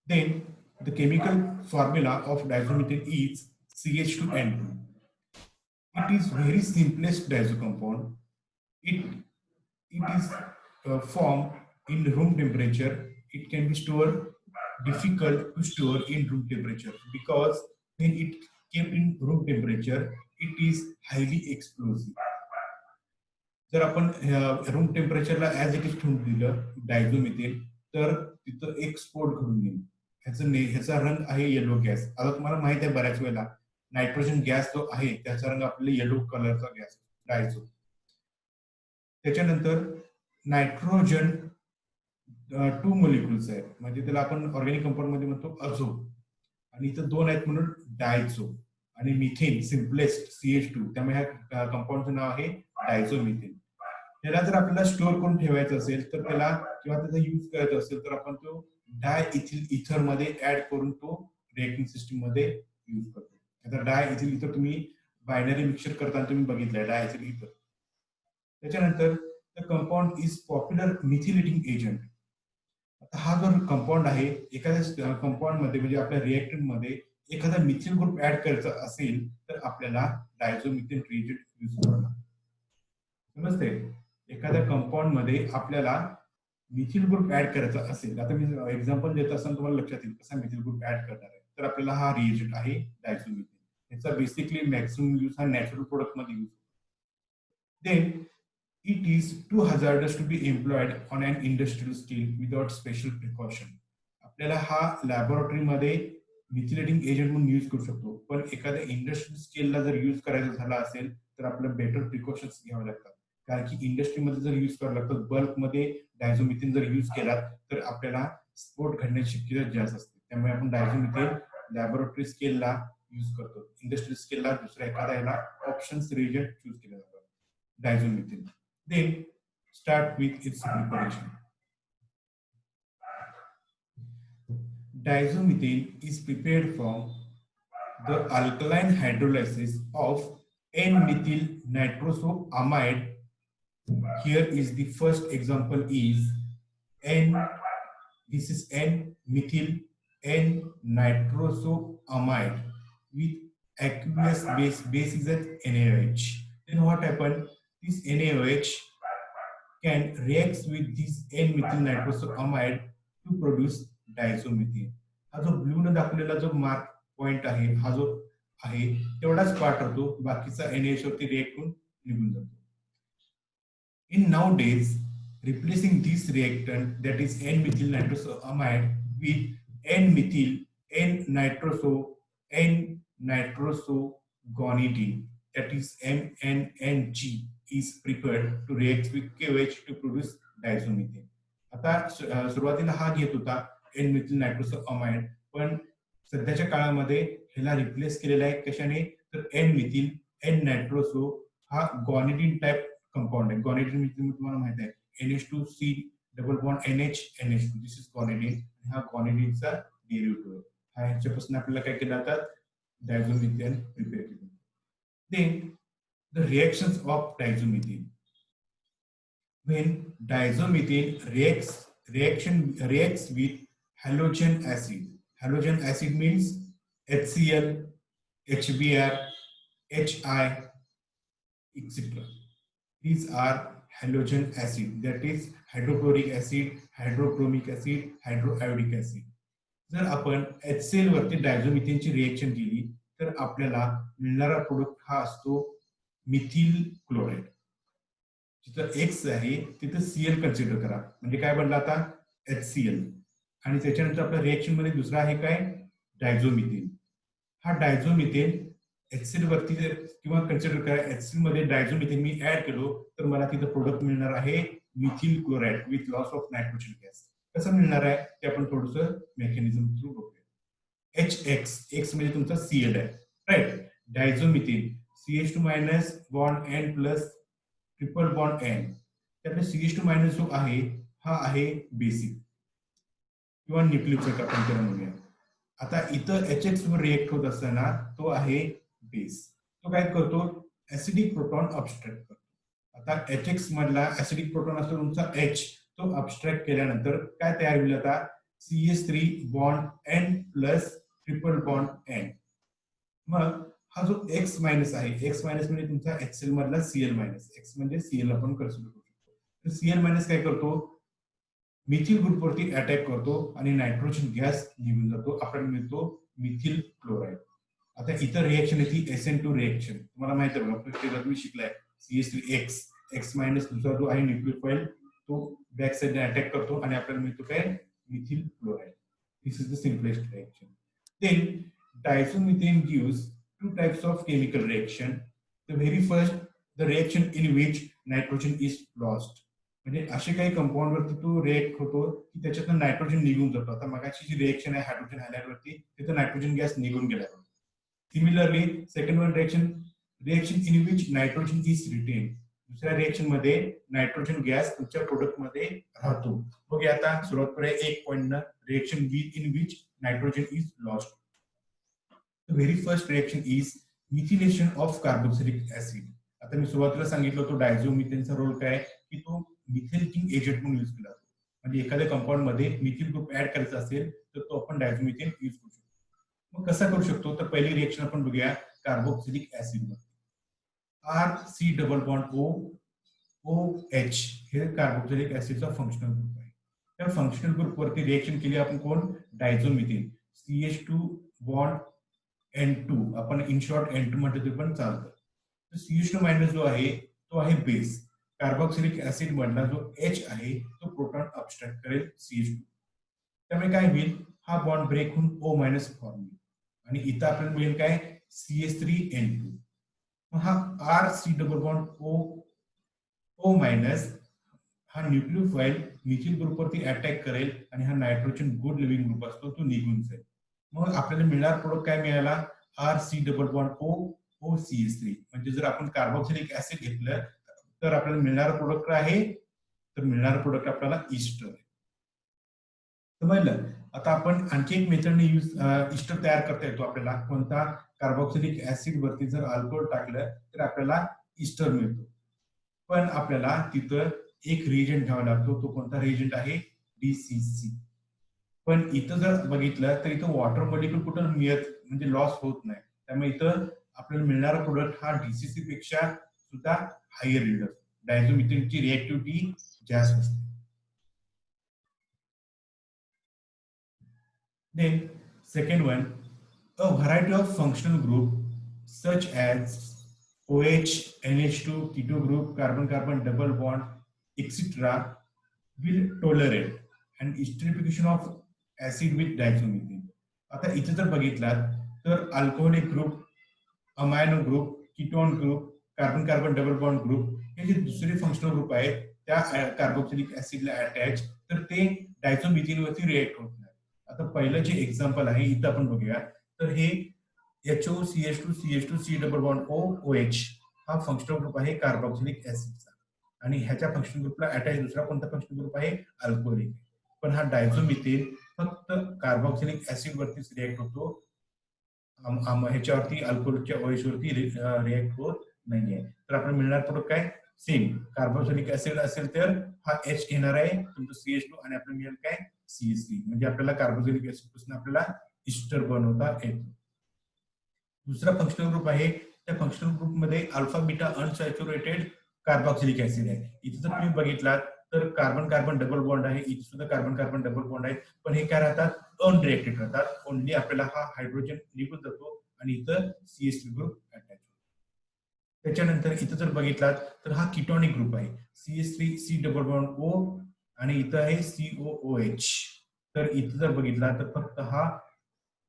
Then the chemical formula of diazomethane is CH2N2. It is very simplest diazo compound. It is formed in room temperature. It can be stored difficult to store in room temperature because when it kept in room temperature, it is highly explosive. जर आपण room टेम्परेचरला as it is ठेवून दिलं डायझोमिथेन तर तिथं एक स्फोट घडून येईल. ह्याचा रंग आहे येलो गॅस. आता तुम्हाला माहित आहे बऱ्याच वेळेला नायट्रोजन गॅस जो आहे त्याचा रंग आपल्याला येलो कलरचा गॅस डायझो. त्याच्यानंतर नायट्रोजन 2 मोलिक्युल्स आहेत म्हणजे त्याला आपण ऑर्गॅनिक कंपाऊंड मध्ये म्हणतो अझो आणि इथं 2 आहेत म्हणून डायझो आणि मिथेन सिम्पलेस्ट CH2 त्यामुळे ह्या कंपाऊंडचं नाव आहे डायझोमिथेन. त्याला जर आपल्याला स्टोअर करून ठेवायचं असेल तर त्याला किंवा त्याचा यूज करायचा असेल तर आपण तो डाय इथिल इथर मध्ये ऍड करून तो रिएक्टिंग सिस्टीम मध्ये यूज करतो. आता डाय इथिल इथर तुम्ही बायनरी मिक्सचर करताना तुम्ही बघितलंय डाय इथिल इथर. त्याच्यानंतर the compound is popular methylating agent. आता हा जो कंपाऊंड आहे एखाद्या कंपाऊंड मध्ये म्हणजे आपल्या रिएक्टंट मध्ये एखादा मिथिल ग्रुप ऍड करायचा असेल तर आपल्याला डायझोमिथेन रिएजंट यूज करावा. समजते? एखाद्या कंपाऊंड मध्ये आपल्याला मिथिल ग्रुप ऍड करायचा असेल आता मी एक्झाम्पल देत असताना तुम्हाला लक्षात येईल कसा मिथिल ग्रुप ऍड करणार आहे तर आपल्याला हा रिएजंट आहे डायझोमिथेन. याचा बेसिकली मॅक्सिमम यूज हा नॅचरल प्रोडक्ट मध्ये use. Then it is too hazardous to be employed on an industrial scale without special precaution. आपल्याला हा लॅबोरेटरी मध्ये मिथिलेटिंग एजंट म्हणून यूज करू शकतो पण एखाद्या इंडस्ट्रियल स्केलला जर यूज करायचा झाला असेल तर आपल्याला बेटर प्रिकॉशन्स घ्यावे लागतात कारण की इंडस्ट्रीमध्ये जर यूज करावं लागतं बल्कमध्ये डायझोमिथेन जर यूज केला तर आपल्याला स्फोट घडण्याची शक्यता जास्त असते. त्यामुळे आपण डायझोमिथेन लॅबोरेटरी स्केलला यूज करतो. इंडस्ट्रियल स्केलला दुसऱ्या एखाद्या याला ऑप्शन्स रिएजंट चूज केले जातात डायझोमिथेन. Then start with its preparation. Diazomethane is prepared from the alkaline hydrolysis of N-methyl nitrosoamide. Here is the first example is N. This is N-methyl N-nitrosoamide with aqueous base is at NaOH. Then what happened? This NaOH can react with this N-methyl nitrosoamide to produce diazomethane. हा जो blue न दाखवलेला जो mark point आहे हा जो आहे तेवढाच पार्ट होतो बाकीचा NaOH वरती रिएक्ट होऊन निघून जातो. In nowadays replacing this reactant that is N-methyl nitrosoamide with N-methyl N-nitrosogonidine that is MNNG is prepared to react with KOH to produce diazomethane. आता सुरुवातीला हा घेत होता N-methyl nitrosoamide पण सध्याच्या काळामध्ये ह्याला रिप्लेस केलेला आहे कशाने तर N-methyl N-nitroso हा गॉनिडीन टाइप कंपाउंड आहे. गॉनिडीन म्हणजे तुम्हाला माहित आहे NH2C double bond NH NH2 this is guanidine. हा गॉनिडीनचा डेरिव्हेटिव्ह आहे. हा ह्याच्यापासून आपल्याला काय केलं जातात डायझोमिथेन प्रिपेअर केलं. Then the reactions of diazomethane. When diazomethane reacts with halogen acid. Halogen acid means HCl, HBr, HI, etc. These are halogen acid, that is hydrochloric acid, hydrochromic acid, hydroiodic acid. जर आपण HCl वरती डायझोमिथेनची reaction केली तर आपल्याला मिळणारा product हा असतो methyl chloride. जिथं X आहे तिथं Cl कन्सिडर करा म्हणजे काय बनला आता HCl आणि त्याच्यानंतर आपल्या रिएक्शन मध्ये दुसरा आहे काय डायझोमिथेन. हा डायझोमिथेन HCl वरती जर किंवा कन्सिडर करा HCl मध्ये डायझोमिथेन मी ऍड केलो तर मला तिथं प्रोडक्ट मिळणार आहे methyl chloride with loss of nitrogen gas. कसं मिळणार आहे ते आपण थोडंसं मेकॅनिझम थ्रू बघूया. HX X म्हणजे तुमचा Cl आहे right. Diazomethane CH2 minus bond N plus triple bond N. त्यातला CH2 मायनस जो आहे हा आहे बेसिक किंवा न्यूक्लियोफाइल आपण त्याला म्हणूया. आता इथं HX वर रिएक्ट होत असताना तो आहे बेस. तो काय करतो ऍसिडिक प्रोटॉन अबस्ट्रॅक्ट करतो. आता HX मधला ऍसिडिक प्रोटॉन असतो तुमचा H तो अबस्ट्रॅक्ट केल्यानंतर काय तयार होईल आता CH3 bond N plus triple bond N. मग हा जो X मायनस आहे, X मायनस म्हणजे तुमचा HCl मधला Cl मायनस, X म्हणजे Cl आपण कन्सिडर करू शकतो. तर Cl मायनस काय करतो, मिथिल ग्रुपवरती अटॅक करतो आणि नायट्रोजन गॅस निघून जातो, आपल्याला मिळतो मिथिल क्लोराइड. आता इतर रिएक्शन आहे ती SN2 रिएक्शन. तुम्हाला माहिती आहे बघा, तुम्ही शिकलाय CH3X, X मायनस दुसरा जो आहे न्यूक्लियोफाइल तो बॅक साइडने अटॅक करतो आणि आपल्याला मिळतो काय, methyl chloride. This is the simplest reaction. Then diazomethane gives two types of chemical reaction. The very first, the reaction in which nitrogen is lost. म्हणजे असे काही कंपाऊंड वरती तो रिएक्ट होतो की त्याच्यातून नायट्रोजन निघून जातो. आता मगाची जी रिएक्शन आहे हायड्रोजन हायलाइड वरती, तिथं नायट्रोजन गॅस निघून गेला. Similarly second one reaction in which nitrogen is retain. दुसऱ्या रिएक्शन मध्ये नायट्रोजन गॅस तुमच्या प्रोडक्ट मध्ये राहतो. बघूया आता सुरुवात करूया एक पॉइंट न, reaction in which nitrogen is lost. The very first reaction is methylation of carboxylic acid. आता मी सुरुवातीला सांगितलं होतं डायझोमिथेनचा रोल काय, की तो मिथेलिंग एजंट म्हणून यूज केला जातो. म्हणजे एखाद्या कंपाऊंड मध्ये मिथिल ग्रुप ऍड करायचा असेल तर तो आपण डायझोमिथेन यूज करू शकतो. मग कसा करू शकतो, तर पहिली रिएक्शन आपण बघूया कार्बोक्सिलिक ऍसिड मध्ये. RC डबल बॉन्ड OH हे कार्बोक्सिलिक ऍसिडचा फंक्शनल ग्रुप आहे. त्या फंक्शनल ग्रुप वरती रिएक्शन केली आपण कोण, डायझोमिथेन. CH2 बॉन्ड N2, आपण इन शॉर्ट N2 म्हटलं तरी पण चालतं. तर CH2 मायनस जो आहे तो आहे बेस. कार्बोक्सिलिक ऍसिड मधला जो H आहे तो प्रोटॉन अबस्ट्रॅक्ट करेल CH2. त्यामुळे काय होईल, हा बॉन्ड ब्रेक होऊन O मायनस फॉर्म होईल आणि इथं आपल्याला मिळेल काय, CH3N2. मग हा RC double bond O minus हा न्यूक्लियोफाइल मिथिल ग्रुप वरती अटॅक करेल आणि हा नायट्रोजन गुड लिव्हिंग ग्रुप असतो तो निघून जाईल. मग आपल्याला मिळणार प्रोडक्ट काय मिळाला, RC डबल बॉन्ड OCH3. म्हणजे जर आपण कार्बोक्सिलिक ऍसिड घेतलं तर आपल्याला मिळणार प्रोडक्ट आहे, तर मिळणार प्रोडक्ट आपल्याला ईस्टर आहे. समजलं. आता आपण आणखी एक मेथडने ईस्टर तयार करता येतो आपल्याला. कोणता, कार्बोक्सिलिक ऍसिड वरती जर अल्कोहोल टाकलं तर आपल्याला ईस्टर मिळतो. पण आपल्याला तिथं एक रिएजंट घ्यावा लागतो, तो कोणता रिएजंट आहे, DCC. पण इथं जर बघितलं तर इथं वॉटर मॉलिक्यूल कुठं मिळत म्हणजे लॉस होत नाही. त्यामुळे इथं आपल्याला मिळणारा प्रोडक्ट हा DCC पेक्षा सुद्धा हायर रीड असतो. डायझोमिथेनची रिएक्टिव्हिटी जास्त असते. Then second one, a variety of functional group such as OH, NH2, keto group, carbon-carbon double bond, etc. will tolerate and esterification of acid with diazomethane. आता इथे जर बघितलात तर alcoholic group, amino group, ketone group, carbon carbon double bond group हे जे दुसरे functional group आहेत त्या कार्बोक्सिलिक ऍसिडला अटॅच, तर ते डायझोमिथेन वरती रिएक्ट होत नाही. आता पहिलं जे एक्झाम्पल आहे इथं आपण बघूया, तर हे HOCH2 C double bond OH हा फंक्शनल ग्रुप आहे कार्बोक्सिलिक ऍसिडचा आणि ह्याच्या फंक्शनल ग्रुपला अटॅच दुसरा कोणता फंक्शनल ग्रुप आहे, अल्कोहोलिक. पण हा डायझोमिथेन फक्त कार्बोक्सिलिक ऍसिड वरतीच रिएक्ट होतो, ह्याच्यावरती अल्कोहोलच्या OH वरती रिएक्ट होत नाहीये. तर आपल्याला मिळणार प्रोडक्ट काय, सेम. कार्बोक्सिलिक ऍसिड असेल तर हा H घेणार आहे तुमचं CH2 आणि आपल्याला मिळेल काय, CH3. म्हणजे आपल्याला कार्बोक्सिलिक ऍसिड पासून आपल्याला ईस्टर बनवता येतो. दुसरा फंक्शनल ग्रुप आहे, त्या फंक्शनल ग्रुप मध्ये alpha beta unsaturated carboxylic acid आहे. इथे जर तुम्ही बघितलात तर कार्बन कार्बन डबल बॉन्ड आहे, इथे सुद्धा कार्बन कार्बन डबल बॉन्ड आहे, पण हे काय राहतात, अनरिएक्टेड राहतात. ओनली आपल्याला हा हायड्रोजन निघून जातो आणि इथं CH3 ग्रुप अटॅच. त्याच्यानंतर इथं जर बघितलात तर हा कीटोनिक ग्रुप आहे, CH3 डबल बॉन्ड O आणि इथं आहे COOH. तर इथं जर बघितला तर फक्त हा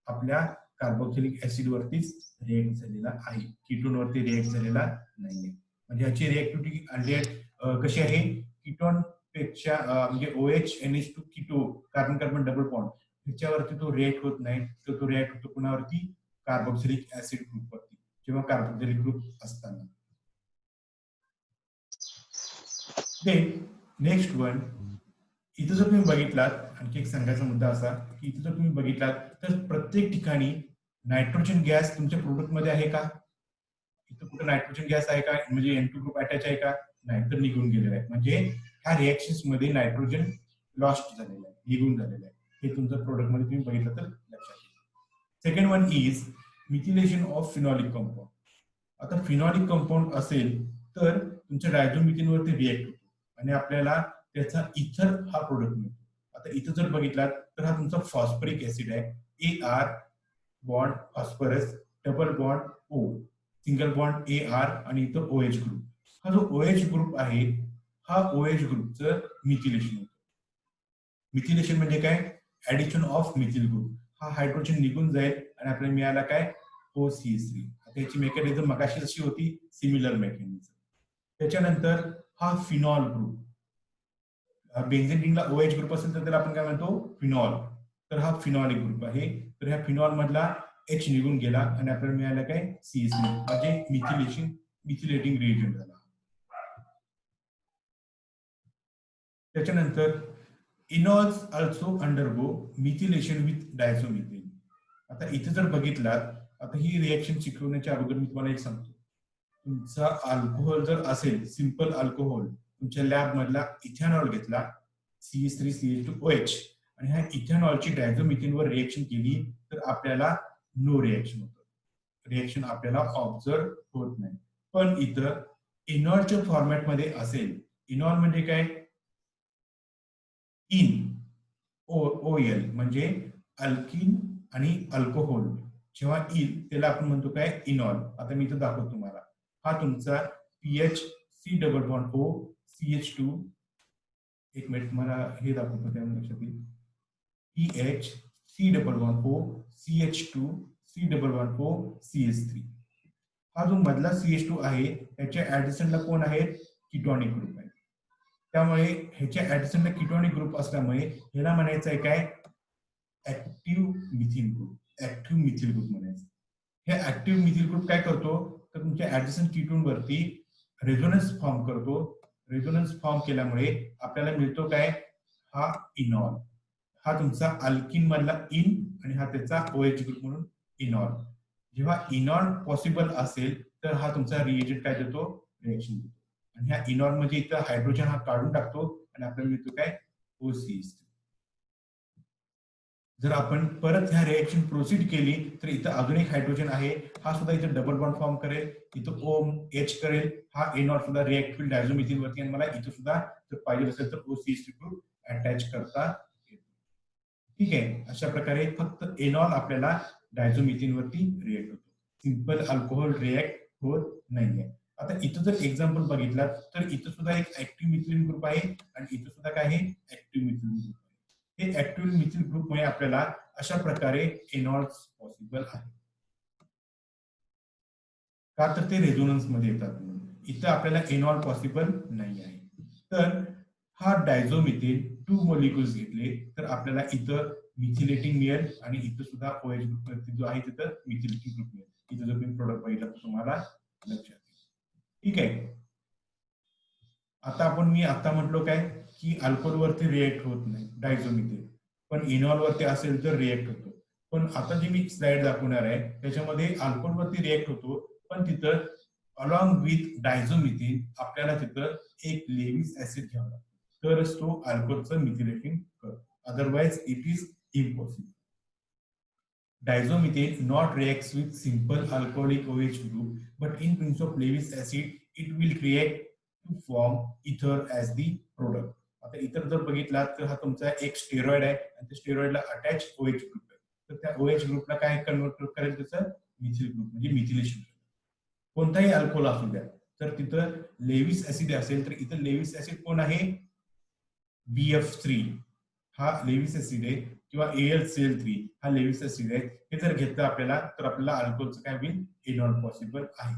आपल्या कार्बोक्सिलिक ऍसिड वरतीच रिएक्ट झालेला आहे, कीटोन वरती रिएक्ट झालेला नाहीये. म्हणजे याची रिएक्टिव्हिटी कशी आहे, कीटोन पेक्षा म्हणजे OH NH2 keto carbon carbon double bond ह्याच्यावरती तो रिएक्ट होत नाही, तर तो रिएक्ट होतो कुणावरती, कार्बोक्सिलिक ऍसिड ग्रुप वरती जेव्हा कार्बोक्सिलिक ग्रुप असताना. नेक्स्ट वन, इथं जर तुम्ही बघितलात, आणखी एक सांगायचा मुद्दा असा की इथं जर तुम्ही बघितलात तर प्रत्येक ठिकाणी नायट्रोजन गॅस तुमच्या प्रोडक्ट मध्ये आहे का, इथं कुठे नायट्रोजन गॅस आहे का, म्हणजे N2 ग्रुप अटॅच आहे का, नाही, तर निघून गेलेला आहे. म्हणजे ह्या रिएक्शन्स मध्ये नायट्रोजन लॉस्ट झालेला आहे, निघून झालेला आहे. हे तुमचं प्रोडक्ट मध्ये तुम्ही बघितलं तर लक्षात येईल. Second one is methylation of phenolic compound. आता फिनॉलिक कंपाऊंड असेल तर तुमच्या डायझोमिथिनवरती रिएक्ट होतो आणि आपल्याला त्याचा इथर हा प्रोडक्ट मिळतो. आता इथं जर बघितलात तर हा तुमचा फॉस्फरिक ऍसिड आहे. AR bond phosphorus, double bond O, single bond AR आणि इथं OH ग्रुप. हा जो OH ग्रुप आहे हा OH ग्रुपचं मिथिलेशन होतं. मिथिलेशन म्हणजे काय? Addition of methyl group. हा हायड्रोजन निघून जाईल आणि आपल्याला मिळाला काय? OCH3. आता याची मेकॅनिझम मगाशी जशी होती सिमिलर मेकॅनिझम. त्याच्यानंतर हा फिनॉल ग्रुप. बेन्झीन रिंगला OH ग्रुप असेल तर त्याला आपण काय म्हणतो? फिनॉल. तर हा फिनॉलिक ग्रुप आहे. तर ह्या फिनॉल मधला H निघून गेला आणि आपल्याला मिळालं काय? CH3 म्हणजे मिथिलेटिंग रिएजंट झाला. त्याच्यानंतर enols also undergo methylation with diazomethane. आता इथे जर बघितलात, आता ही रिएक्शन शिकवण्याच्या अगोदर मी तुम्हाला एक सांगतो. तुमचा अल्कोहोल जर असेल, सिंपल अल्कोहोल, तुमच्या लॅब मधला इथेनॉल घेतला CH3CH2OH आणि ह्या इथेनॉलची डायझोमिथेनवर रिएक्शन केली तर आपल्याला नो रिएक्शन होतं. रिएक्शन आपल्याला ऑब्झर्व होत नाही. पण इथं इनॉलच्या फॉर्मॅटमध्ये असेल, इनॉल म्हणजे काय? इन OL म्हणजे अल्किन आणि अल्कोहोल जेव्हा येईल त्याला आपण म्हणतो काय? इनॉल. आता मी इथं दाखवतो तुम्हाला. हा तुमचा PH C double bond O CH2, एक मिनिट मला हे दाखवतो त्यामुळे लक्षात येईल. PH C double bond O CH2 C double bond O CH3. हा जो मधला CH2 आहे त्याच्या ऍडिशनला कोण आहे? कीटोनिक ग्रुप आहे. त्यामुळे ह्याच्या ऍडिशनला कीटोनिक ग्रुप असल्यामुळे ह्याला म्हणायचं आहे काय? Active methyl group. Active methyl group म्हणायचं. हे ऍक्टिव्ह मिथिल ग्रुप काय करतो? तर तुमच्या ऍडिशन कीटोन वरती रेझोनन्स फॉर्म करतो. रेझोनन्स फॉर्म केल्यामुळे आपल्याला मिळतो काय? हा इनॉल. हा तुमचा अल्किन मधला इन आणि हा त्याचा OH ग्रुप म्हणून इनॉल. जेव्हा इनॉल पॉसिबल असेल तर हा तुमचा रिएजंट काय देतो? रिएक्शन देतो. आणि ह्या इनॉल मध्ये इथं हायड्रोजन हा काढून टाकतो आणि आपल्याला मिळतो काय? OCH3. जर आपण परत ह्या रिएक्शन प्रोसीड केली तर इथं अजून एक हायड्रोजन आहे, हा सुद्धा इथं डबल बॉन्ड फॉर्म करेल, इथं OH करेल, हा एनॉल सुद्धा रिएक्ट होईल डायझोमिथिन वरती आणि मला इथं सुद्धा जर पाहिजे असेल तर OCH3 ग्रुप अटॅच करता येतो. ठीक आहे. अशा प्रकारे फक्त एनॉल आपल्याला डायझोमिथिन वरती रिएक्ट होतो. सिंपल अल्कोहोल रिएक्ट होत नाहीये. आता इथं जर एक्झाम्पल बघितलं तर इथं सुद्धा एक ऍक्टिव्ह मिथिलीन ग्रुप आहे आणि इथं सुद्धा काय आहे? Active methylene group. हे ऍक्टिव्ह मिथिल ग्रुपमुळे आपल्याला अशा प्रकारे एनॉल्स पॉसिबल आहे. का तर ते रेझोनन्स मध्ये येतात म्हणून. इथं आपल्याला एनॉल पॉसिबल नाही आहे. तर हा डायझोमिथेन 2 मॉलिक्युल्स घेतले तर आपल्याला इथं मिथिलेटिंग मिळेल आणि इथं सुद्धा OH ग्रुप जो आहे तिथं मिथिलेटिंग ग्रुप मिळेल. इथं जर तुम्ही प्रोडक्ट बघितलं तर तुम्हाला लक्षात येईल. ठीक आहे. आता मी आता म्हटलो काय की अल्कोहोल वरती रिएक्ट होत नाही डायझोमिथेन, पण इनॉल वरती असेल तर रिएक्ट होतो. पण आता जी मी स्लाइड दाखवणार आहे त्याच्यामध्ये अल्कोहोल वरती रिएक्ट होतो, पण तिथं अलॉंग विथ डायझोमिथेन आपल्याला तिथं एक लेविस ऍसिड घ्यावा लागतो तरच तो अल्कोहोलचं मिथिलेटिंग करतो. Otherwise it is impossible. Diazomethane not reacts with simple alcoholic OH group, but in presence of Lewis acid, it will react to form ether as the product. आता इतर जर बघितला तर हा तुमचा एक स्टेरॉइड आहे आणि त्या स्टेरॉइडला अटॅच OH ग्रुप आहे. तर त्या OH ग्रुपला काय कन्वर्ट करेल? त्याचं मिथिल ग्रुप म्हणजे मिथिलेशन. कोणताही अल्कोहोल असू द्या तर तिथं लेविस ऍसिड असेल तर इथं लेविस ऍसिड कोण आहे? BF3 हा लेविस ऍसिड आहे किंवा AlCl3 हा लेविस ऍसिड आहे. हे जर घेतलं आपल्याला तर आपल्याला अल्कोहोलचं काय होईल? एनॉल पॉसिबल आहे.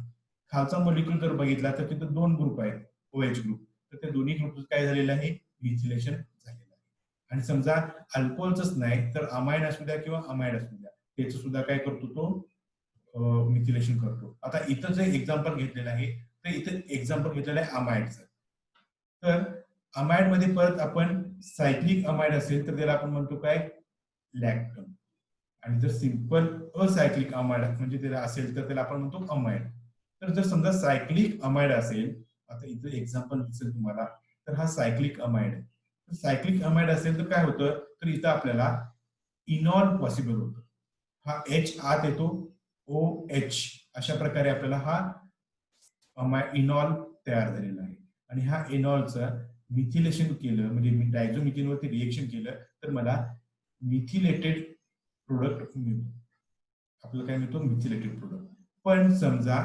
खालचा मॉलिक्यूल जर बघितला तर तिथे 2 ग्रुप आहेत OH ग्रुप. तर त्या दोन्ही ग्रुप काय झालेलं आहे? मिथिलेशन झालेलं आहे. आणि समजा अल्कोहोलच नाही तर अमाइड असू द्या किंवा अमाइड असू द्या त्याचं सुद्धा काय करतो? तो मिथिलेशन करतो. आता इथं जे एक्झाम्पल घेतलेलं आहे तर इथं एक्झाम्पल घेतलेलं आहे अमाइडचं. तर अमाइड मध्ये परत आपण सायक्लिक अमाइड असेल तर त्याला आपण म्हणतो काय? लॅक्टम. आणि जर सिंपल असायक्लिक अमाइड म्हणजे त्याला असेल तर त्याला आपण म्हणतो अमाइड. तर जर समजा सायक्लिक अमाइड असेल, आता इथं एक्झाम्पल दिसेल तुम्हाला, तर हा सायक्लिक अमाइड आहे. सायक्लिक अमाइड असेल तर काय होतं, तर इथं आपल्याला इनॉल पॉसिबल होतं. हा एच आत येतो, ओ एच अशा प्रकारे आपल्याला हा इनॉल तयार झालेला आहे. आणि हा इनॉलचा मिथिलेशन केलं म्हणजे मी डायझोमिथिनवरती रिएक्शन केलं तर मला मिथिलेटेड प्रोडक्ट मिळतो. आपल्याला काय मिळतो, मिथिलेटेड प्रोडक्ट. पण समजा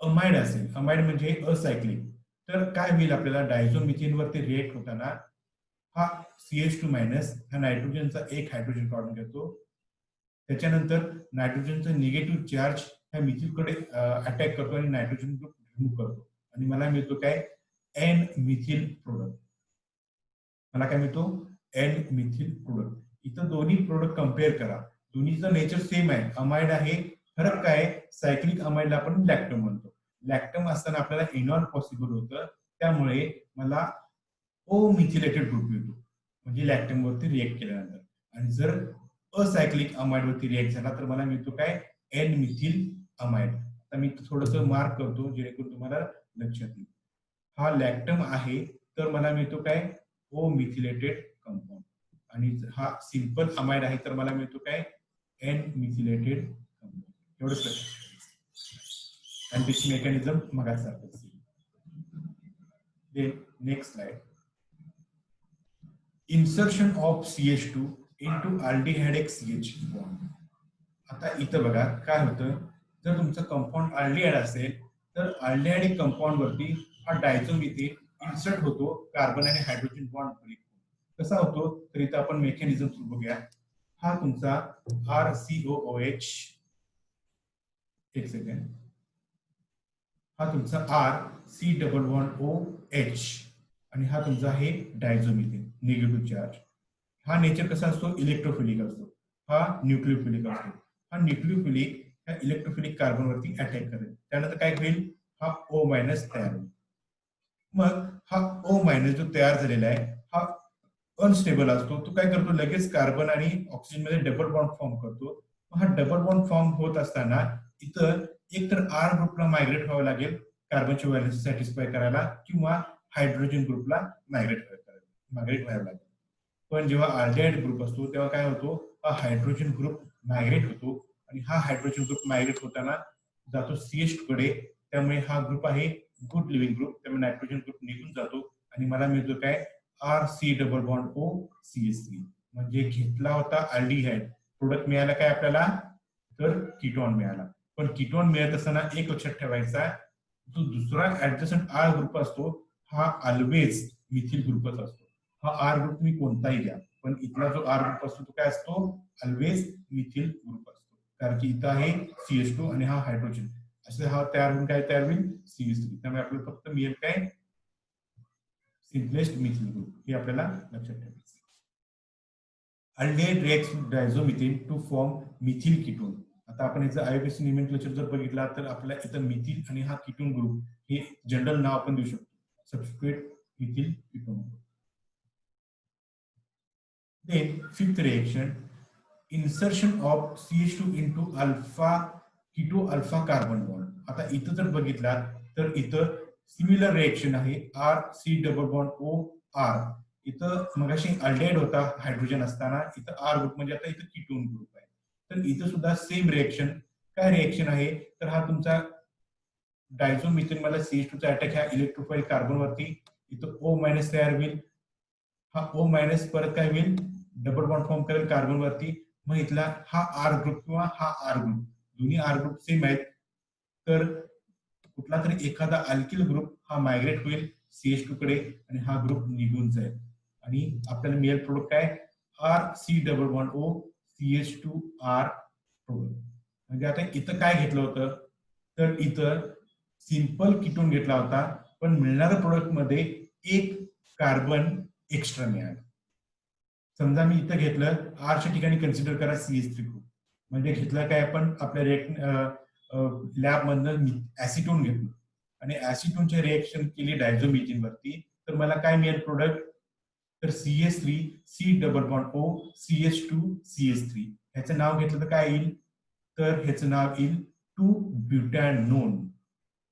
अमाइड असेल, अमाइड म्हणजे असायक्लिक, तर काय होईल, आपल्याला डायझोमिथिन वरती रिएक्ट होताना हा CH2 मायनस हा नायट्रोजनचा एक हायड्रोजन काढून घेतो. त्याच्यानंतर नायट्रोजनचा निगेटिव्ह चार्ज ह्या मिथिलकडे अटॅक करतो आणि नायट्रोजन ग्रुप रिमूव्ह करतो आणि मला मिळतो काय, एन मिथिल प्रोडक्ट. मला काय मिळतो, एन मिथिल प्रोडक्ट. इथं दोन्ही प्रोडक्ट कम्पेअर करा, दोन्हीचं नेचर सेम आहे, अमाइड आहे. फरक काय, सायक्लिक अमाइडला आपण लॅक्टम म्हणतो. लॅक्टम असताना आपल्याला इनॉल पॉसिबल होतं, त्यामुळे मला ओ मिथिलेटेड ग्रुप मिळतो म्हणजे लॅक्टम वरती रिएक्ट केल्यानंतर. आणि जर असायक्लिक अमाइड वरती रिएक्ट झाला तर मला मिळतो काय, एन मिथिल अमाइड. आता मी थोडस मार्क करतो जेणेकरून तुम्हाला लक्षात येईल. हा लॅक्टम आहे तर मला मिळतो काय, ओ मिथिलेटेड कंपाऊंड. आणि हा सिंपल अमाइड आहे तर मला मिळतो काय, एन मिथिलेटेड कंपाऊंड. एवढंच लक्षात. आणि त्याची मेकॅनिझम मगासारखं असेल. Next slide. Insertion of CH2 into aldehyde CH bond. आता इथं बघा काय होतं, जर तुमचं कंपाऊंड अल्डिहाइड असेल तर अल्डिहाइड कंपाऊंड वरती हा डायझोमिथेन इन्सर्ट होतो कार्बन आणि हायड्रोजन बॉन्ड ब्रेक. कसा होतो तर इथं आपण मेकॅनिझम सुरू बघूया. हा तुमचा RCOOH, एक सेकंड, हा तुमचा RC डबल बॉन्ड OH आणि हा तुमचा आहे डायझोमिथेन निगेटिव्ह चार्ज. हा नेचर कसा असतो, इलेक्ट्रोफिलिक असतो. हा न्यूक्लियोफिलिक असतो. हा न्यूक्लियोफिलिक ह्या इलेक्ट्रोफिलिक कार्बन वरती अटॅक करेल, त्यानंतर काय होईल, हा O मायनस तयार होईल. मग हा O मायनस जो तयार झालेला आहे हा अनस्टेबल असतो, तो काय करतो, लगेच कार्बन आणि ऑक्सिजन मध्ये डबल बॉन्ड फॉर्म करतो. हा डबल बॉन्ड फॉर्म होत असताना इथं एकतर R ग्रुपला मायग्रेट व्हावं लागेल कार्बनची व्हॅलेन्सी सॅटिस्फाय करायला, किंवा हायड्रोजन ग्रुपला मायग्रेट व्हावं लागेल. पण जेव्हा अल्डिहाइड ग्रुप असतो तेव्हा काय होतो, हा हायड्रोजन ग्रुप मायग्रेट होतो आणि हा हायड्रोजन ग्रुप मायग्रेट होताना जातो CH2 कडे. त्यामुळे हा ग्रुप आहे गुड लिव्हिंग ग्रुप, त्यामुळे नायट्रोजन ग्रुप निघून जातो आणि मला मिळतो काय, RC डबल बॉन्ड OCH3. म्हणजे घेतला होता अल्डिहाइड, प्रोडक्ट मिळाला काय आपल्याला, तर कीटोन मिळाला. पण कीटोन मिळत असताना एक लक्षात ठेवायचा, जो दुसरा ऍडजस्टंट R ग्रुप असतो हा ऑलवेज मिथिल ग्रुपच असतो. हा R ग्रुप तुम्ही कोणताही घ्या, पण इथला जो R ग्रुप असतो तो काय असतो, ऑलवेज मिथिल ग्रुप असतो. कारण की इथं आहे CH2 आणि हा हायड्रोजन, असे हा तयार होऊन काय तयार होईल, CH3. त्यामुळे आपल्याला फक्त मिळेल काय, सिम्पलेस्ट मिथिल ग्रुप. हे आपल्याला लक्षात ठेवायचं. Aldehyde reacts with diazomethane to form methyl ketone. आता आपण याचं IUPAC नोमेनक्लेचर जर बघितला तर आपल्याला इथं मिथिल आणि हा कीटोन ग्रुप हे जनरल नाव आपण देऊ शकतो, substrate methyl ketone. Then fifth reaction, insertion of CH2 into alpha keto alpha carbon bond. आता इथं जर बघितला तर इथं सिमिलर रिएक्शन आहे, RC डबल बॉन्ड OR. इथं मगाशी अल्डिहाइड होता हायड्रोजन असताना, इथं R ग्रुप म्हणजे आता इथं कीटोन ग्रुप आहे. तर इथं सुद्धा सेम रिएक्शन. काय रिएक्शन आहे, तर हा तुमचा डायझोमिथेन मला CH2 चा अटॅक ह्या इलेक्ट्रोफाइल कार्बन वरती, इथं O मायनस तयार होईल. हा O मायनस परत काय होईल, डबल बॉन्ड फॉर्म करेल कार्बन वरती. मग इथला हा R ग्रुप किंवा हा R ग्रुप, दोन्ही R ग्रुप सेम आहेत, तर कुठला तरी एखादा अल्किल ग्रुप हा मायग्रेट होईल CH2 कडे आणि हा ग्रुप निघून जाईल आणि आपल्याला मिळेल प्रोडक्ट काय, RC double bond OCH2R product. म्हणजे आता इथं काय घेतलं होतं, तर इथं सिंपल कीटोन घेतला होता, पण मिळणाऱ्या प्रोडक्ट मध्ये एक कार्बन एक्स्ट्रा मिळाला. समजा मी इथं घेतलं, आरच्या ठिकाणी कन्सिडर करा CH3 ग्रुप, म्हणजे घेतलं काय आपण आपल्या लॅब मधनं ऍसिटोन घेतलं आणि ऍसिटोनचे रिएक्शन केली डायझोमिथेन वरती, तर मला काय मिळेल प्रोडक्ट, तर CH3 C double bond O CH2CH3. ह्याचं नाव घेतलं तर काय येईल, तर ह्याचं नाव येईल 2-ब्युटॅनोन.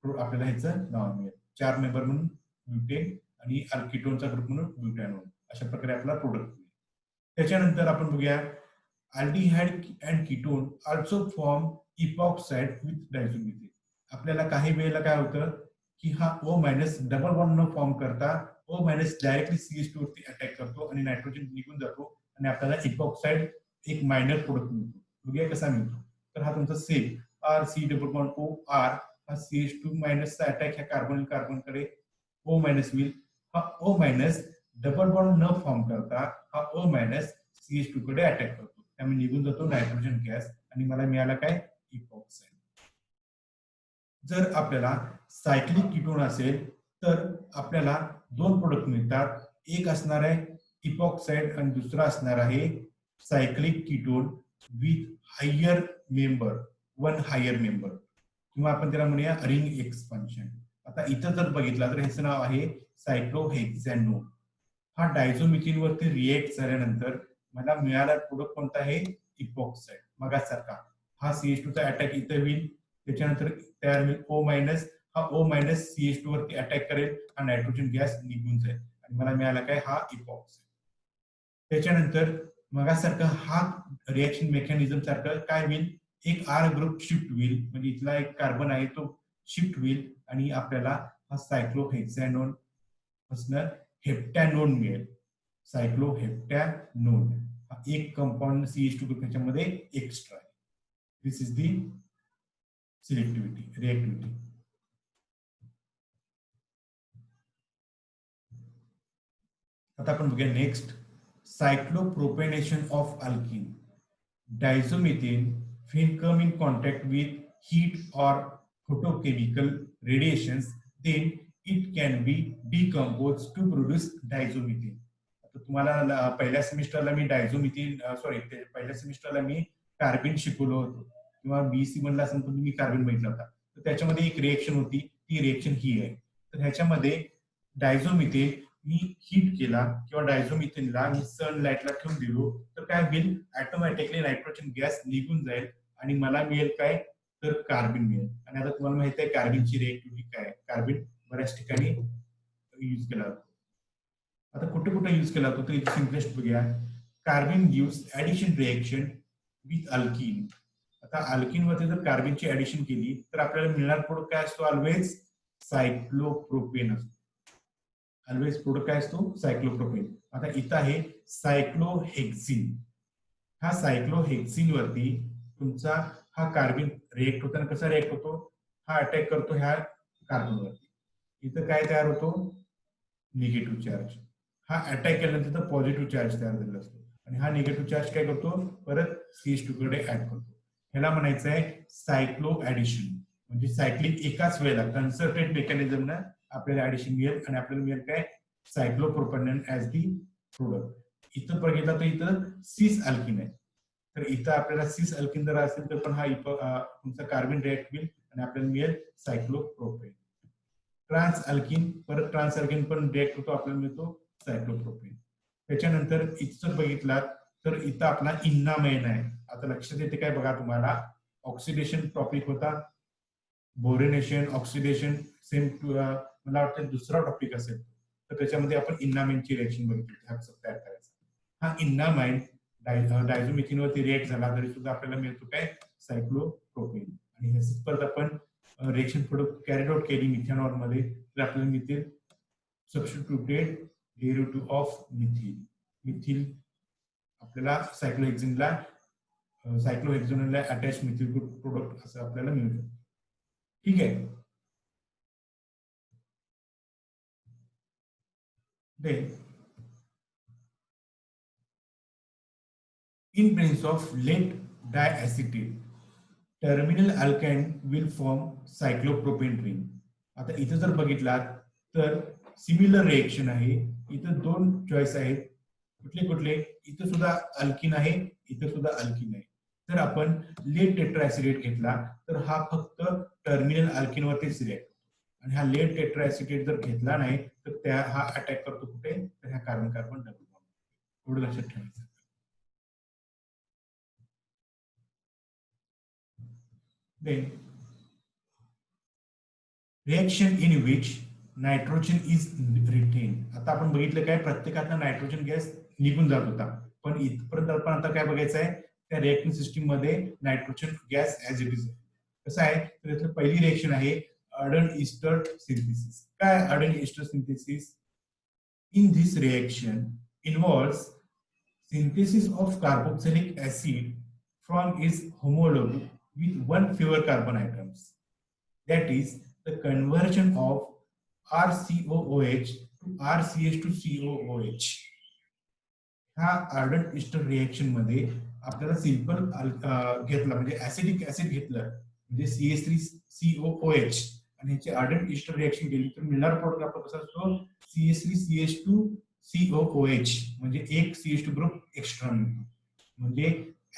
आपल्याला ह्याचं नाव मिळेल, 4 मेंबर म्हणून ब्युटेन आणि कीटोनचा ग्रुप म्हणून ब्युटॅनोन. अशा प्रकारे आपला प्रोडक्ट. त्याच्यानंतर आपण बघूया aldehyde and ketone also form epoxide with diazomethane. आपल्याला काही वेळेला काय होतं की हा O मायनस डबल बॉन्ड न फॉर्म करता O मायनस डायरेक्टली CH2 वरती अटॅक करतो आणि नायट्रोजन निघून जातो आणि आपल्याला इपॉक्साइड एक मायनर प्रोडक्ट मिळतो. बघूया कसा मिळतो. तर हा तुमचा same RC double bond OR हा CH2 मायनसचा अटॅक ह्या कार्बन कार्बनकडे O मायनस होईल. हा O मायनस डबल बॉन्ड न फॉर्म करता हा O मायनस CH2 कडे अटॅक करतो. त्यामुळे निघून जातो नायट्रोजन गॅस आणि मला मिळाला काय इपॉक्साइड. जर आपल्याला सायक्लिक कीटोन असेल तर आपल्याला दोन प्रोडक्ट मिळतात. एक असणार आहे इपॉक्साइड आणि दुसरा असणार आहे cyclic ketone with higher member, one higher member, किंवा आपण त्याला म्हणूया रिंग एक्सपान्शन. आता इथं जर बघितला तर ह्याचं नाव आहे सायक्लोहेक्सॅनोन. हा डायझोमिथिन वरती रिएक्ट झाल्यानंतर मला मिळाला प्रोडक्ट कोणता आहे इपॉक्साइड. मगासारखा हा CH2 चा अटॅक इथे होईल, त्याच्यानंतर तयार होईल O मायनस. हा O मायनस CH2 वरती अटॅक करेल, हा नायट्रोजन गॅस निघून जाईल आणि मला मिळाला काय हा इपॉक्साइड. त्याच्यानंतर मगासारखं हा रिएक्शन मेकॅनिझम सारखं काय होईल, एक R ग्रुप शिफ्ट होईल, म्हणजे इथला एक कार्बन आहे तो शिफ्ट होईल आणि आपल्याला हा सायक्लोहेक्सॅनोन असणार हेप्टॅनोन मिळेल. सायक्लोहेप्टॅनोन हा एक कंपाऊंड CH2 ग्रुप ह्याच्यामध्ये एक्स्ट्रा आहे. This is the selectivity reactivity. आता आपण बघूया next cyclopropanation of alkene. Diazomethane when come in contact with heat or photochemical radiations, then it can be decomposed to produce diazomethane. आता तुम्हाला पहिल्या सेमिस्टरला मी डायझोमिथेन पहिल्या सेमिस्टरला मी carbon शिकवलो होतो किंवा BC म्हणला असेल तर मी कार्बन बघितला होता. तर त्याच्यामध्ये एक रिएक्शन होती, ती रिएक्शन ही आहे. तर ह्याच्यामध्ये डायझोमिथेन मी हीट केला किंवा डायझोमिथेनला मी सनलाइटला ठेवून दिलो तर काय होईल, ऑटोमॅटिकली नायट्रोजन गॅस निघून जाईल आणि मला मिळेल काय तर कार्बन मिळेल. आणि आता तुम्हाला माहिती आहे कार्बनची रिएक्टिव्हिटी काय, कार्बन बऱ्याच ठिकाणी यूज केला जातो. आता कुठे कुठे यूज केला जातो तर इथे सिम्पलेस्ट बघूया. Carbon gives addition reaction with alkyne. आता अल्कीन मध्ये जर कार्बनची ऍडिशन केली तर आपल्याला मिळणार प्रोडक्ट काय असतो, ऑलवेज सायक्लोप्रोपेन असतो. ऑलवेज प्रोडक्ट काय असतो सायक्लोप्रोपेन. आता इथं आहे सायक्लोहेक्सिन. हा सायक्लोहेक्सिन वरती तुमचा हा कार्बन रिएक्ट होताना कसा रिएक्ट होतो, हा अटॅक करतो ह्या कार्बन वरती. इथं काय तयार होतो निगेटिव्ह चार्ज. हा अटॅक केल्यानंतर पॉझिटिव्ह चार्ज तयार झालेला असतो आणि हा निगेटिव्ह चार्ज काय करतो परत CH2 कडे ऍड करतो. ह्याला म्हणायचं आहे सायक्लो ऍडिशन. म्हणजे सायक्लिक एकाच वेळेला कन्सर्टेड मेकॅनिझम ना आपल्याला ऍडिशन मिळेल आणि आपल्याला मिळेल काय सायक्लोप्रोपेनॉन ऍज दी प्रोडक्ट. इथं बघितलं तर इथं सिस अल्किन आहे, तर इथं आपल्याला सिस अल्किन जर असेल तर पण हा तुमचा कार्बन रिएक्ट होईल आणि आपल्याला मिळेल सायक्लोप्रोपेन. ट्रान्स अल्किन, परत ट्रान्स अल्किन पण रिएक्ट होतो, आपल्याला मिळतो सायक्लोप्रोपेन. त्याच्यानंतर इथं बघितला तर इथं आपला इन्नामाइन आहे. आता लक्षात येते काय बघा तुम्हाला, ऑक्सिडेशन टॉपिक होता, बोरेनेशन, ऑक्सिडेशन सेम मला वाटतं दुसरा टॉपिक असेल तर त्याच्यामध्ये आपण इन्नामाइनची रिएक्शन बघितली तयार करायचं. हा इन्नामाइन डायझोमिथिन वरती रिएक्ट झाला तरी सुद्धा आपल्याला मिळतो काय सायक्लोप्रोपेन. आणि हे परत आपण रिएक्शन प्रोडक्ट कॅरीड आउट केली मिथेनॉल मध्ये तर आपल्याला methane substituted derivative of methyl. Methyl आपल्याला सायक्लोहेक्झोनला अटॅच मिथिल ग्रुप प्रोडक्ट असं आपल्याला मिळतं. ठीक आहे. Then, in presence of lead diacetate, terminal alkyne will form cyclopropane ring. आता इथं जर बघितलात तर सिमिलर रिएक्शन आहे. इथं दोन चॉईस आहेत. कुठले कुठले, इथं सुद्धा अल्किन आहे, इथं सुद्धा अल्किन आहे. जर आपण लेड टेट्राएसिटेट घेतला तर हा फक्त टर्मिनल अल्किन वरतीच रिएक्ट होतो आणि हा लेड टेट्राएसिटेट जर घेतला नाही तर हा अटॅक करतो कुठे तर ह्या कार्बन कार्बन डबल बॉन्ड. एवढं लक्षात ठेवायचं. Then reaction in which nitrogen is retain. आता आपण बघितलं काय प्रत्येकातला नायट्रोजन गॅस निघून जात होता, पण इथपर्यंत आपण आता काय बघायचं आहे त्या रिएक्शन सिस्टीम मध्ये nitrogen gas as it is कसं आहे. तर यातली पहिली रिएक्शन आहे अर्डन ईस्टर सिंथेसिस. काय Ardern Easter synthesis? In this reaction involves synthesis of carboxylic acid from its homologue with one fewer carbon atoms. That is the conversion of RCOOH to RCH2COOH. ह्या Ardern Easter reaction मध्ये आपल्याला simple घेतला म्हणजे acidic acid घेतलं म्हणजे CH3COOH आणि ह्याची Ardern Easter reaction केली तर मिळणार प्रोडक्ट आपला कसा असतो CH3CH2COOH म्हणजे एक CH2 ग्रुप एक्स्ट्रा मिळतो. म्हणजे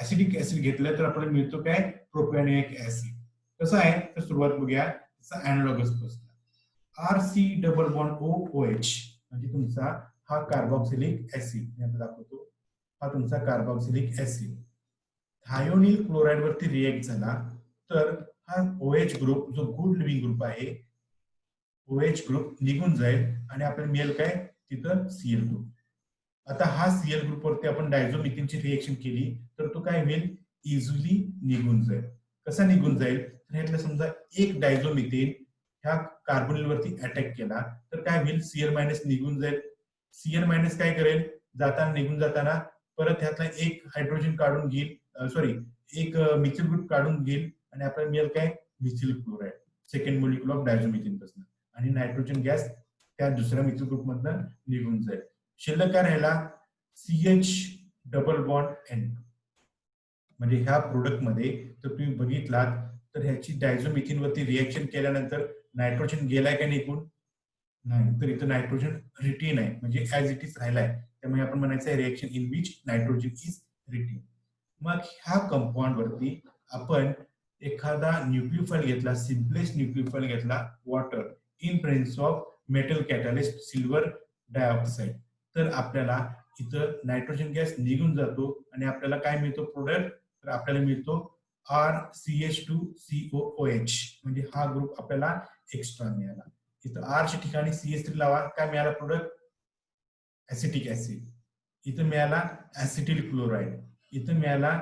ऍसिडिक ऍसिड घेतलं तर आपल्याला मिळतो काय प्रोपॅनोइक ऍसिड. कसं आहे तर सुरुवात बघूया त्याचा अॅनालॉगस पासून. RC डबल बॉन्ड OOH म्हणजे तुमचा हा कार्बोक्सिलिक ऍसिड मी आता दाखवतो. हा तुमचा कार्बोक्सिलिक ऍसिड थायोनिल क्लोराइड वरती रिएक्ट झाला तर हा OH ग्रुप जो गुड लिव्हिंग ग्रुप आहे OH ग्रुप निघून जाईल आणि आपल्याला मिळेल काय तिथं Cl ग्रुप. आता हा Cl ग्रुप वरती आपण डायझोमिथेनची रिएक्शन केली तर तो काय होईल इझिली निघून जाईल. कसा निघून जाईल तर ह्यातला समजा एक डायझोमिथेन ह्या कार्बोनिल वरती अटॅक केला तर काय होईल Cl मायनस निघून जाईल. Cl मायनस काय करेल जाताना निघून जाताना परत ह्यातला एक हायड्रोजन काढून घेईल सॉरी एक मिथिल ग्रुप काढून घेईल आणि आपल्याला मिळेल काय methyl chloride second molecule of diazomethane पासून आणि नायट्रोजन गॅस त्या दुसऱ्या मिथिल ग्रुप मधनं निघून जाईल. शिल्लक काय राहिला CH डबल बॉन्ड N2 म्हणजे ह्या प्रोडक्ट मध्ये तर तुम्ही बघितलात तर ह्याची डायझोमिथेन वरती रिएक्शन केल्यानंतर नायट्रोजन गेलाय का निघून नाही तर इथं नायट्रोजन रिटेन आहे म्हणजे ऍज इट इज राहिलाय. त्यामुळे आपण म्हणायचं आहे reaction in which nitrogen is retain. मग ह्या कंपाऊंड वरती आपण एखादा न्यूक्लियोफाइल घेतला सिम्पलेस्ट न्यूक्लियोफाइल घेतला water in presence of metal catalyst silver dioxide तर आपल्याला इथं नायट्रोजन गॅस निघून जातो आणि आपल्याला काय मिळतो प्रोडक्ट तर आपल्याला मिळतो RCH2COOH म्हणजे हा ग्रुप आपल्याला एक्स्ट्रा मिळाला. इथं R च्या ठिकाणी CH3 लावा काय मिळाला प्रोडक्ट ऍसिटिक ऍसिड. इथं मिळाला ऍसिटिल क्लोराइड. इथं मिळाला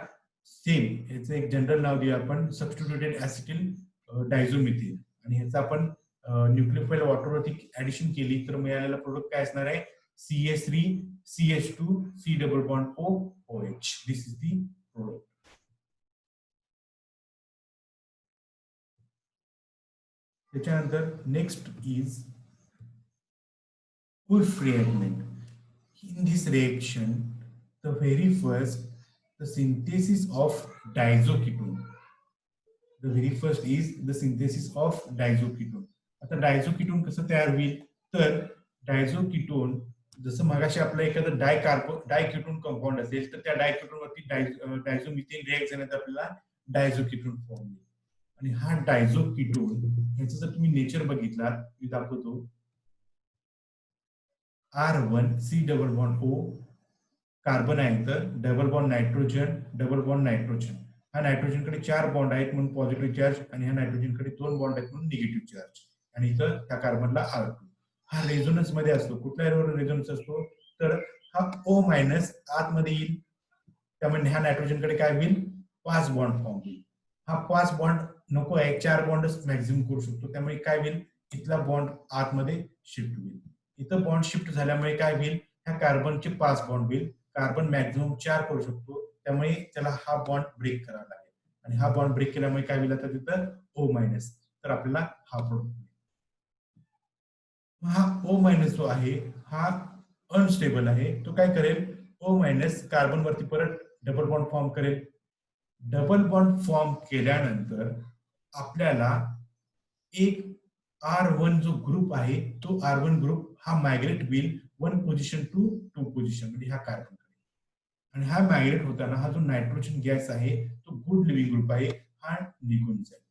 सेम याचं एक जनरल नाव देऊया आपण सबस्टिट्यूटेड ऍसिटिल डायझोमिथेन आणि ह्याचं आपण न्यूक्लियोफाइल वॉटरवरती ऍडिशन केली तर मिळालेला प्रोडक्ट काय असणार आहे CH3CH2C double bond OOH. This is the product. त्याच्यानंतर next is Wolff reagent. In this reaction, the very first, the synthesis of diazoketone. The very first is the synthesis of diazoketone. आता डायझोकिटोन कसं तयार होईल तर डायझोकिटोन जसं मगाशी आपलं एखादं डायकेटोन कंपाऊंड असेल तर त्या डायकेटोन वरती डायझोमिथेन रिएक्ट झाल्यानंतर आपल्याला डायझोकिटोन फॉर्म होईल. आणि हा डायझोकिटोन ह्याचं जर तुम्ही नेचर बघितला मी दाखवतो R1C double bond O carbon आहे तर डबल बॉन्ड नायट्रोजन हा नायट्रोजनकडे 4 बॉन्ड आहेत म्हणून पॉझिटिव्ह चार्ज आणि ह्या नायट्रोजनकडे 2 बॉन्ड आहेत म्हणून निगेटिव्ह चार्ज आणि इथं त्या कार्बनला R2 हा रेझोनन्स मध्ये असतो. कुठल्या रेझोनन्स असतो तर हा O मायनस आतमध्ये येईल त्यामुळे ह्या नायट्रोजनकडे काय होईल 5 बॉन्ड फॉर्म होईल. हा 5 बॉन्ड नको आहे 4 बॉन्डच मॅक्झिमम करू शकतो त्यामुळे काय होईल इथला बॉन्ड आतमध्ये शिफ्ट होईल. इथं बॉन्ड शिफ्ट झाल्यामुळे काय होईल ह्या कार्बनचे 5 बॉन्ड होईल. कार्बन मॅक्झिमम 4 करू शकतो त्यामुळे त्याला हा बॉन्ड ब्रेक करावा लागेल आणि हा बॉन्ड ब्रेक केल्यामुळे काय होईल आता तिथं O मायनस तर आपल्याला हा प्रोडक्ट हा O मायनस जो आहे हा अनस्टेबल आहे तो काय करेल O मायनस कार्बन वरती परत डबल बॉन्ड फॉर्म करेल. डबल बॉन्ड फॉर्म केल्यानंतर आपल्याला एक R1 जो ग्रुप आहे तो R1 ग्रुप हा मायग्रेट होईल 1 पोझिशन टू 2 पोझिशन म्हणजे ह्या कार्बन आणि हा मायग्रेट होताना हा जो नायट्रोजन गॅस आहे तो गुड लिव्हिंग ग्रुप आहे हा निघून जाईल.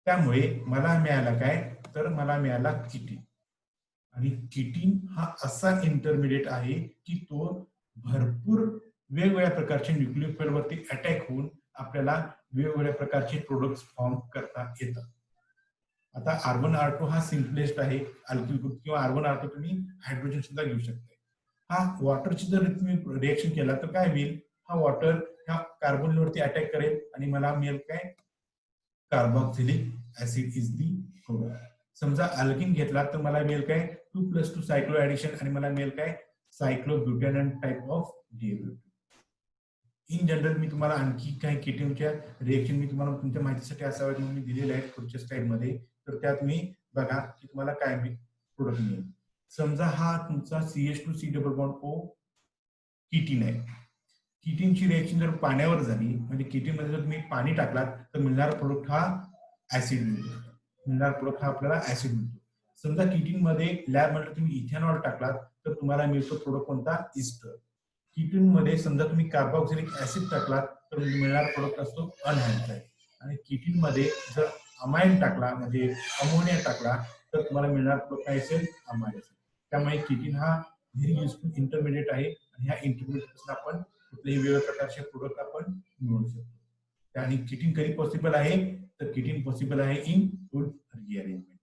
त्यामुळे मला मिळाला काय तर मला मिळाला किटीन आणि किटीन हा असा इंटरमिडिएट आहे की तो भरपूर वेगवेगळ्या प्रकारच्या न्यूक्लियोफाइल वरती अटॅक होऊन आपल्याला वेगवेगळ्या प्रकारचे प्रोडक्ट्स फॉर्म करता येतात. आता R1R2 हा सिम्पलेस्ट आहे अल्किल ग्रुप, किंवा R1R2 तुम्ही हायड्रोजन सुद्धा घेऊ शकता. हा वॉटरची जर तुम्ही रिएक्शन केला तर काय होईल, हा वॉटर ह्या कार्बनवरती अटॅक करेल आणि मला मिळेल काय, carboxylic acid is the product. समजा अल्किन घेतला तर मला मिळेल काय 2+2 सायक्लो ऍडिशन आणि मला मिळेल काय cyclobutanone type of derivative. In general मी तुम्हाला आणखी काही केटीएमच्या रिएक्शन मी तुम्हाला तुमच्या माहितीसाठी असाव्यात म्हणून मी दिलेले आहेत पुढच्या स्लाइडमध्ये. तर त्यात मी बघा की तुम्हाला काय प्रोडक्ट मिळेल. समजा हा तुमचा CH2C डबल बॉन्ड O किटीन आहे. किटीनची रिएक्शन जर पाण्यावर झाली म्हणजे किटीन मध्ये जर तुम्ही पाणी टाकलात तर मिळणारा प्रोडक्ट हा ऍसिड मिळतो. मिळणारा प्रोडक्ट हा आपल्याला ऍसिड मिळतो. समजा किटीन मध्ये लॅब मध्ये तुम्ही इथेनॉल टाकलात तर तुम्हाला मिळतो प्रोडक्ट कोणता, इस्टर. किटीन मध्ये समजा तुम्ही कार्बोक्सिलिक ऍसिड टाकलात तर मिळणारा प्रोडक्ट असतो अनहायड्राइड. आणि किटीन मध्ये जर अमाइन टाकला म्हणजे अमोनिया टाकला तर तुम्हाला मिळणारा प्रोडक्ट काय असेल, अमाइन असेल. त्यामुळे किटीन हा व्हेरी युजफुल इंटरमिडिएट आहे आणि ह्या इंटरमिडिएट पासून आपण कुठलेही वेगवेगळ्या प्रकारचे प्रोडक्ट आपण मिळवू शकतो. आणि किटीन कधी पॉसिबल आहे, तर किटीन पॉसिबल आहे इन गुड रिअरेंजमेंट.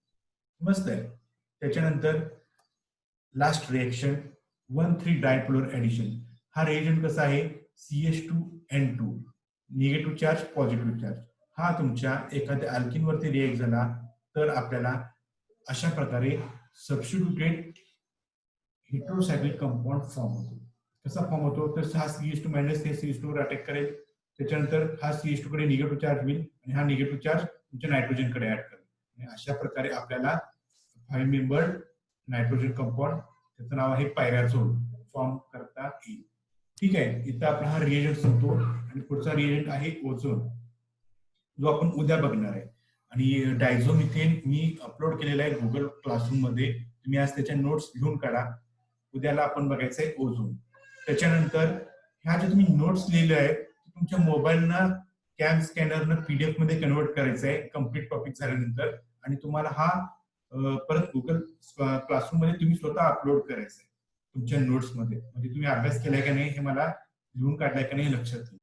मस्त आहे. त्याच्यानंतर लास्ट रिएक्शन 1,3 डायपोलर ऍडिशन. हा रिएजंट कसा आहे, CH2N2 negative charge positive charge. हा तुमच्या एखाद्या अल्किन वरती रिएक्ट झाला तर आपल्याला अशा प्रकारे सबस्टिट्यूटेड हेटेरोसायक्लिक कंपाऊंड फॉर्म होतो. कसा फॉर्म होतो, तर हा CH2 मायनस हे CH2 वर अटॅक करेल. त्याच्यानंतर हा CH2 कडे निगेटिव्ह चार्ज होईल आणि हा निगेटिव्ह चार्ज तुमच्या नायट्रोजन कडे ऍड करेल. आणि अशा प्रकारे आपल्याला 5 मेंबर्ड नायट्रोजन कंपाऊंड, त्याचं नाव आहे पायरॅझोल, फॉर्म करता येईल. ठीक आहे. इथं आपला हा रिएजंट संपतो आणि पुढचा रिएजंट आहे ओझोन, जो आपण उद्या बघणार आहे. आणि डायझोमिथेन मी अपलोड केलेला आहे गुगल क्लासरूम मध्ये, तुम्ही आज त्याच्या नोट्स लिहून काढा. उद्याला आपण बघायचंय ओझोन. त्याच्यानंतर ह्या जे तुम्ही नोट्स लिहिले आहेत तुमच्या मोबाईलनं कॅम स्कॅनरनं PDF मध्ये कन्वर्ट करायचं आहे कम्प्लीट टॉपिक झाल्यानंतर. आणि तुम्हाला हा परत गुगल क्लासरूम मध्ये तुम्ही स्वतः अपलोड करायचं आहे तुमच्या नोट्स मध्ये. म्हणजे तुम्ही अभ्यास केलाय का नाही हे मला लिहून काढलाय का नाही लक्षात येईल.